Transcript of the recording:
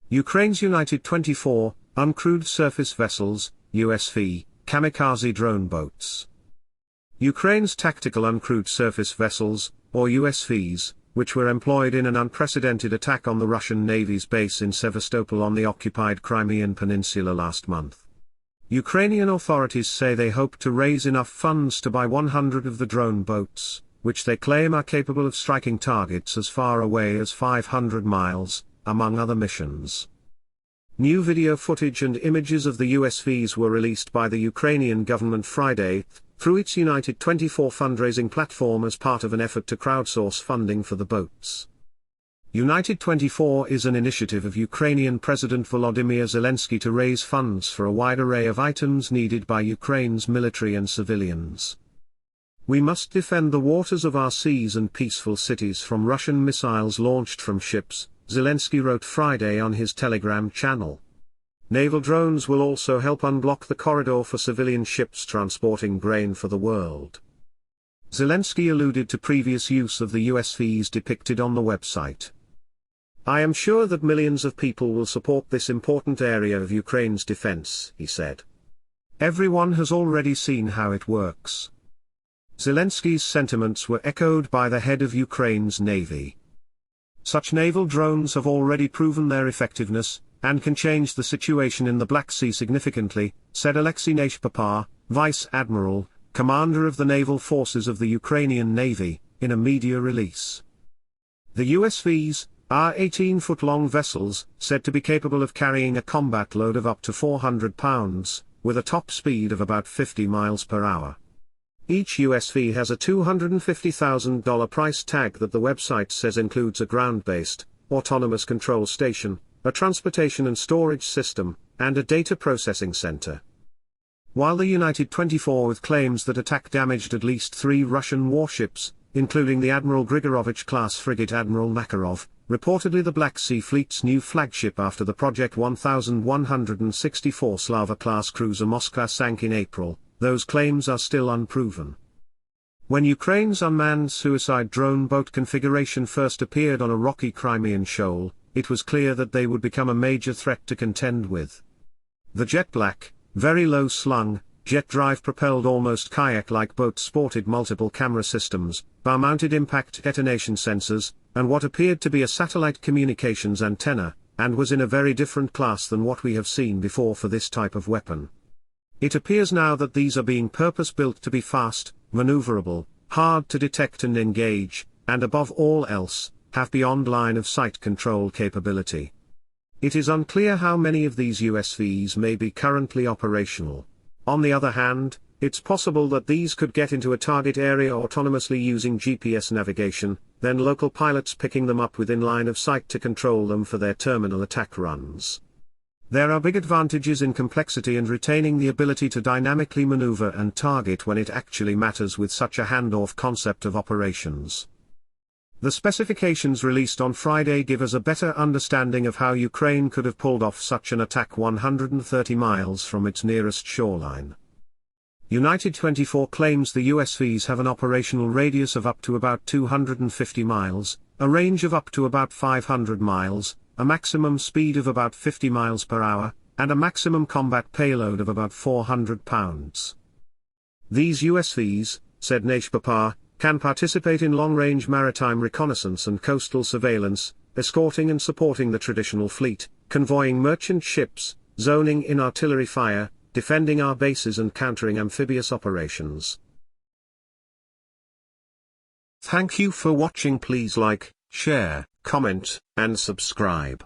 Ukraine's United-24, Uncrewed Surface Vessels, USV, Kamikaze drone boats. Ukraine's tactical uncrewed surface vessels, or USVs, which were employed in an unprecedented attack on the Russian Navy's base in Sevastopol on the occupied Crimean Peninsula last month. Ukrainian authorities say they hope to raise enough funds to buy 100 of the drone boats, which they claim are capable of striking targets as far away as 500 miles, among other missions. New video footage and images of the USVs were released by the Ukrainian government Friday, through its UNITED-24 fundraising platform as part of an effort to crowdsource funding for the boats. UNITED-24 is an initiative of Ukrainian President Volodymyr Zelensky to raise funds for a wide array of items needed by Ukraine's military and civilians. "We must defend the waters of our seas and peaceful cities from Russian missiles launched from ships," Zelensky wrote Friday on his Telegram channel. Naval drones will also help unblock the corridor for civilian ships transporting grain for the world. Zelensky alluded to previous use of the USVs depicted on the website. "I am sure that millions of people will support this important area of Ukraine's defense," he said. "Everyone has already seen how it works." Zelensky's sentiments were echoed by the head of Ukraine's Navy. "Such naval drones have already proven their effectiveness, and can change the situation in the Black Sea significantly," said Alexei Neshpapar, Vice Admiral, Commander of the Naval Forces of the Ukrainian Navy, in a media release. The USVs are 18-foot-long vessels, said to be capable of carrying a combat load of up to 400 pounds, with a top speed of about 50 miles per hour. Each USV has a $250,000 price tag that the website says includes a ground-based, autonomous control station, a transportation and storage system, and a data processing center. While the United-24 claims that attack damaged at least 3 Russian warships, including the Admiral Grigorovich-class frigate Admiral Makarov, reportedly the Black Sea Fleet's new flagship after the Project 1164 Slava-class cruiser Moskva sank in April, those claims are still unproven. When Ukraine's unmanned suicide drone boat configuration first appeared on a rocky Crimean shoal, it was clear that they would become a major threat to contend with. The jet-black, very low-slung, jet-drive-propelled almost kayak-like boat sported multiple camera systems, bow-mounted impact detonation sensors, and what appeared to be a satellite communications antenna, and was in a very different class than what we have seen before for this type of weapon. It appears now that these are being purpose-built to be fast, maneuverable, hard to detect and engage, and above all else, have beyond line-of-sight control capability. It is unclear how many of these USVs may be currently operational. On the other hand, it's possible that these could get into a target area autonomously using GPS navigation, then local pilots picking them up within line of sight to control them for their terminal attack runs. There are big advantages in complexity and retaining the ability to dynamically maneuver and target when it actually matters with such a handoff concept of operations. The specifications released on Friday give us a better understanding of how Ukraine could have pulled off such an attack 130 miles from its nearest shoreline. United-24 claims the USVs have an operational radius of up to about 250 miles, a range of up to about 500 miles, a maximum speed of about 50 miles per hour, and a maximum combat payload of about 400 pounds. These USVs, said Neshpapar, can participate in long-range maritime reconnaissance and coastal surveillance, escorting and supporting the traditional fleet, convoying merchant ships, zoning in artillery fire, defending our bases and countering amphibious operations. Thank you for watching. Please like, share, comment, and subscribe.